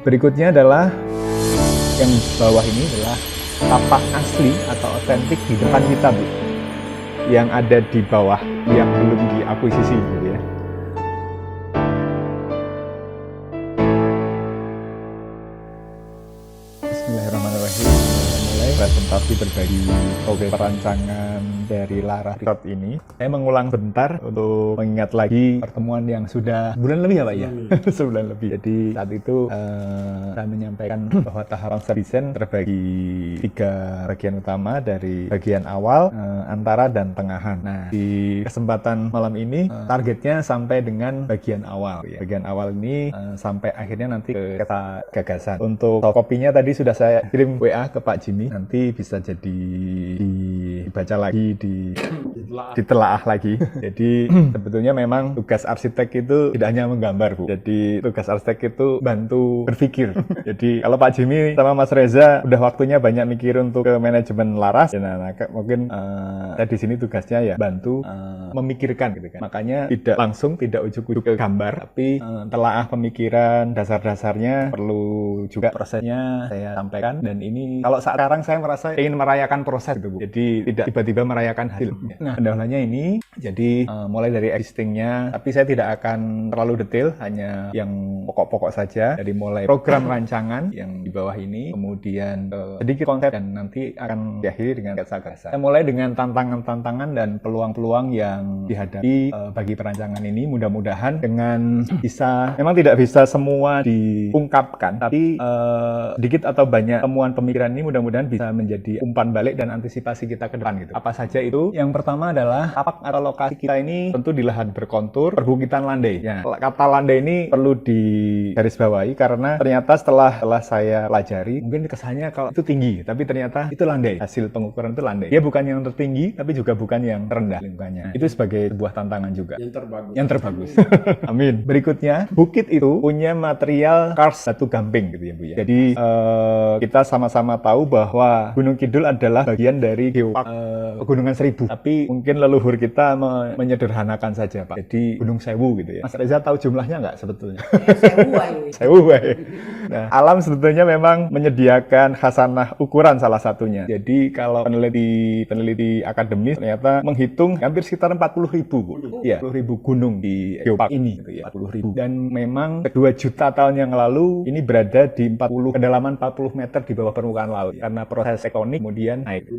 Berikutnya adalah yang bawah ini adalah tapak asli atau otentik di depan kita, Bu. Yang ada di bawah yang belum diakuisisi, Bu ya. Bismillahirrahmanirrahim. Mulai presentasi berbagi program perancangan dari Laras Record ini. Saya mengulang bentar untuk mengingat lagi pertemuan yang sudah bulan lebih ya Pak ya? Sebulan lebih. Jadi saat itu saya menyampaikan bahwa tahap konsep desain terbagi 3 bagian utama dari bagian awal, antara, dan tengahan. Nah, di kesempatan malam ini targetnya sampai dengan bagian awal. Ya. Bagian awal ini sampai akhirnya nanti ke kata gagasan. Untuk kopinya tadi sudah saya kirim WA ke Pak Jimmy. Nanti bisa jadi dibaca lagi, ditelaah lagi. Jadi sebetulnya memang tugas arsitek itu tidak hanya menggambar, Bu. Jadi tugas arsitek itu bantu berpikir. Jadi kalau Pak Jimmy sama Mas Reza udah waktunya banyak mikir untuk ke manajemen Laras, ya, nah mungkin saya di sini tugasnya ya bantu memikirkan gitu kan. Makanya tidak langsung, tidak ujuk-ujuk ke gambar, tapi telaah pemikiran dasar-dasarnya perlu juga prosesnya saya sampaikan. Dan ini kalau sekarang saya merasa ingin merayakan proses gitu, Bu. Jadi tidak tiba-tiba merayakan hasil. Nah, pendahulunya ini jadi mulai dari existingnya, tapi saya tidak akan terlalu detail, hanya yang pokok-pokok saja. Dari mulai program rancangan yang di bawah ini, kemudian sedikit konsep, dan nanti akan diakhiri dengan gagasan. Saya mulai dengan tantangan-tantangan dan peluang-peluang yang dihadapi bagi perancangan ini. Mudah-mudahan dengan bisa, memang tidak bisa semua diungkapkan, tapi sedikit atau banyak temuan pemikiran ini mudah-mudahan bisa menjadi umpan balik dan antisipasi kita ke depan gitu. Apa saja itu? Yang pertama adalah tapak atau lokasi kita ini tentu di lahan berkontur, perbukitan landai. Ya, kata landai ini perlu digarisbawahi karena ternyata setelah saya pelajari, mungkin kesannya kalau itu tinggi, tapi ternyata itu landai. Hasil pengukuran itu landai. Dia bukan yang tertinggi, tapi juga bukan yang terendah lingkungannya. Itu sebagai sebuah tantangan juga. Yang terbagus. Amin. Berikutnya, bukit itu punya material karst, batu gamping gitu ya, Bu ya. Jadi kita sama-sama tahu bahwa Gunung Kidul adalah bagian dari geopark Pegunungan Seribu. Tapi mungkin leluhur kita menyederhanakan saja, Pak. Jadi Gunung Sewu gitu ya. Mas Reza tahu jumlahnya nggak sebetulnya? Sewu. Nah, alam sebetulnya memang menyediakan khasanah ukuran salah satunya. Jadi kalau peneliti akademis ternyata menghitung hampir sekitar 40.000, Bu. Iya, 40.000 gunung di geopark ini gitu ya. 40.000. Dan memang 2 juta tahun yang lalu ini berada di kedalaman 40 meter di bawah permukaan laut. Karena proses tektonik kemudian naik.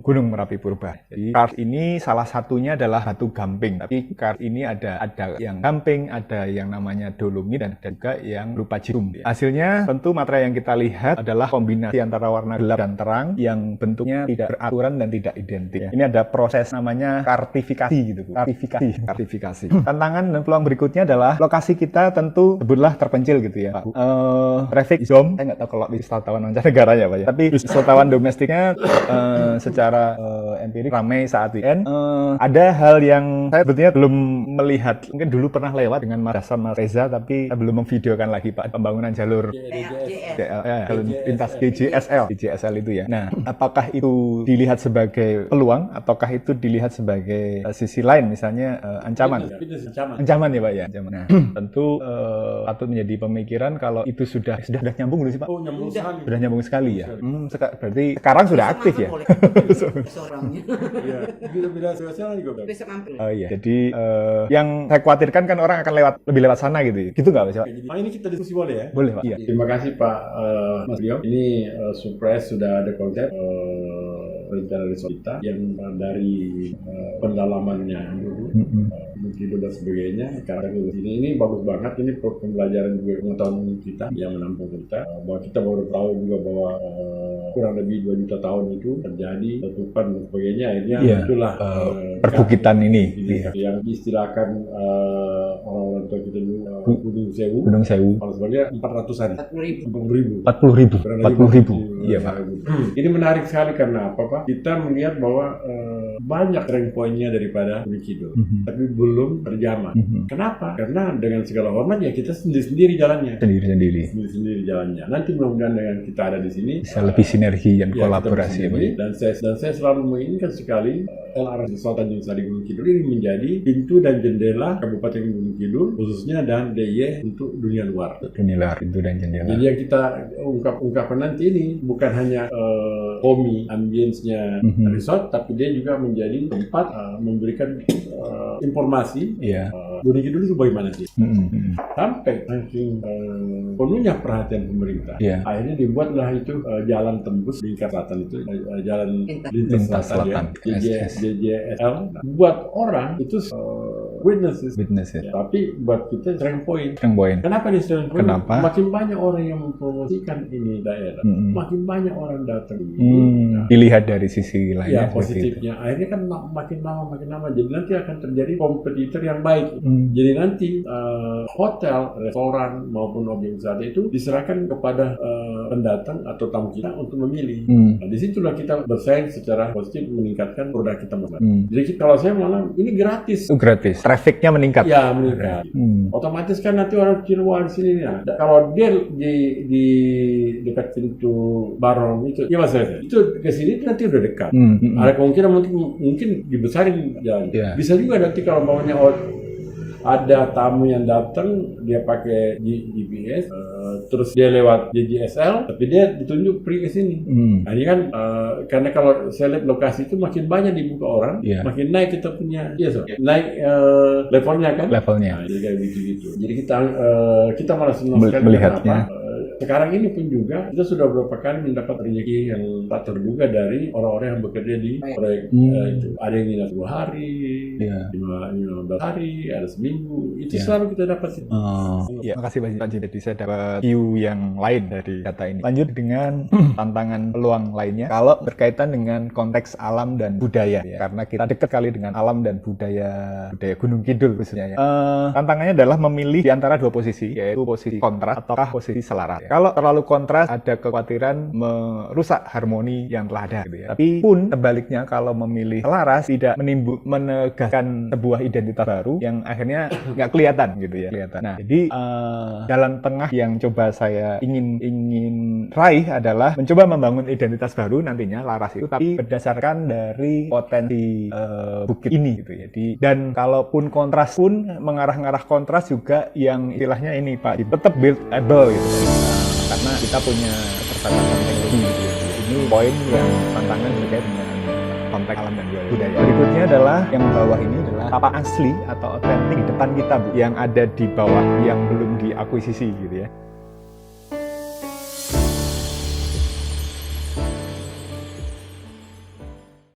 Gunung Merapi Purba. Jadi karst ini salah satunya adalah batu gamping. Tapi karst ini ada yang gamping, ada yang namanya dolomit, dan ada juga yang berupa jirum. Hasilnya tentu material yang kita lihat adalah kombinasi antara warna gelap dan terang yang bentuknya tidak beraturan dan tidak identik. Ini ada proses namanya kartifikasi gitu, Bu. Kartifikasi. Tantangan dan peluang berikutnya adalah lokasi kita tentu sebutlah terpencil gitu ya, Pak. Traffic zone, saya nggak tahu kalau wisatawan mancanegara ya, Pak ya. Tapi wisatawan domestiknya secara empirik ramai saat weekend. Ada hal yang saya sebetulnya belum melihat. Mungkin dulu pernah lewat dengan Mas Hasan, Mas Reza, tapi saya belum memvideokan lagi, Pak, pembangunan jalur jalur lintas GJSL itu ya. Nah, apakah itu dilihat sebagai peluang ataukah itu dilihat sebagai sisi lain, misalnya ancaman? Ancaman ya, Pak ya. Ancaman. Nah, tentu patut menjadi pemikiran kalau itu sudah nyambung dulu sih, Pak. Oh, nyambung sekali. Sudah nyambung sekali ya. Berarti sekarang sudah aktif ya. Iya, bila selesai juga berarti. Oh iya. Jadi yang saya khawatirkan kan orang akan lebih lewat sana gitu. Gitu nggak, Pak? Ini kita diskusi boleh ya? Boleh, Pak. Iya. Terima kasih Pak Mas Rio. Ini surprise, sudah ada konsep rencana resort kita yang dari pendalamannya dulu, Kidul dan sebagainya. Sekarang ini bagus banget. Ini pembelajaran juga pengetahuan kita yang menampung kita. Bahwa kita baru tahu juga bahwa kurang lebih 2 juta tahun itu terjadi letupan dan sebagainya. Akhirnya itulah perbukitan ini yang diistilahkan orang-orang tua kita dulu Gunung Sewu. Kalau sebenarnya 400-an. 40.000. Iya, Pak. Ini menarik sekali karena apa, Pak? Kita melihat bahwa banyak rank point-nya daripada Gunung Kidul, tapi belum terjamah. Kenapa? Karena dengan segala hormat ya kita sendiri-sendiri jalannya. Sendiri-sendiri jalannya. Nanti mudah-mudahan dengan kita ada di sini bisa lebih sinergi dan kolaborasi. Dan saya selalu menginginkan sekali LRS Desa Tanjung Sari Gunung Kidul ini menjadi pintu dan jendela Kabupaten Gunung Kidul timur khususnya, dan DIY untuk dunia luar. Dunia luar, pintu dan jendela. Jadi yang kita ungkapkan nanti ini bukan hanya homey ambience-nya resort, tapi dia juga menjadi tempat memberikan informasi. Gunung Kidul itu bagaimana sih? Sampai saking penuhnya perhatian pemerintah, akhirnya dibuatlah itu jalan tembus lingkar selatan itu, jalan lintas selatan, JJSL, buat orang itu witnesses. Ya. Tapi buat kita strength point. Kenapa di strength point? Kenapa? Makin banyak orang yang mempromosikan ini daerah, makin banyak orang datang. Dilihat dari sisi lainnya. Ya, positifnya. Akhirnya kan makin lama. Jadi nanti akan terjadi kompetitor yang baik. Jadi nanti hotel, restoran maupun objek wisata itu diserahkan kepada pendatang atau tamu kita untuk memilih. Nah, disitulah kita bersaing secara positif, meningkatkan produk kita. Jadi kalau saya malah ini gratis. Gratis. Trafficnya meningkat. Ya, meningkat. Otomatis kan nanti orang Cilegon sini. Nah, kalau dia di dekat pintu Barong itu, ya mas itu ke sini nanti udah dekat. Ada kemungkinan mungkin dibesarin jalan. Bisa juga nanti kalau maunya ada tamu yang datang, dia pakai GPS, terus dia lewat JJSL, tapi dia ditunjuk pergi ke sini. Nah, ini kan karena kalau saya lihat lokasi itu makin banyak dibuka orang, makin naik kita punya, naik levelnya kan. Nah, jadi kayak gitu. Jadi kita malah senang sekali melihatnya. Sekarang ini pun juga kita sudah beberapa kali mendapat rezeki yang tak terduga dari orang-orang yang bekerja di proyek itu. Ada yang nginap 2 hari, 15 hari, ada seminggu. Itu selalu kita dapat. Makasih Pak. Jadi saya dapat view yang lain dari data ini. Lanjut dengan tantangan peluang lainnya. Kalau berkaitan dengan konteks alam dan budaya, karena kita dekat kali dengan alam dan budaya Gunung Kidul khususnya. Tantangannya adalah memilih di antara 2 posisi, yaitu posisi kontras ataukah posisi selaras. Kalau terlalu kontras, ada kekhawatiran merusak harmoni yang telah ada. Gitu ya. Tapi pun sebaliknya, kalau memilih selaras, tidak menegakkan sebuah identitas baru yang akhirnya nggak kelihatan gitu ya. Nah, jadi jalan tengah yang coba saya ingin raih adalah mencoba membangun identitas baru nantinya laras itu, tapi berdasarkan dari potensi bukit ini gitu ya. Dan kalaupun kontras pun mengarah-ngarah kontras juga yang istilahnya ini Pak, tetap buildable gitu. Karena kita punya keterbatasan teknologi gitu ya. Ini poin yang tantangan terkait dengan konteks alam dan budaya. Berikutnya adalah yang bawah ini adalah tapak asli atau otentik di depan kita, Bu, yang ada di bawah yang belum diakuisisi gitu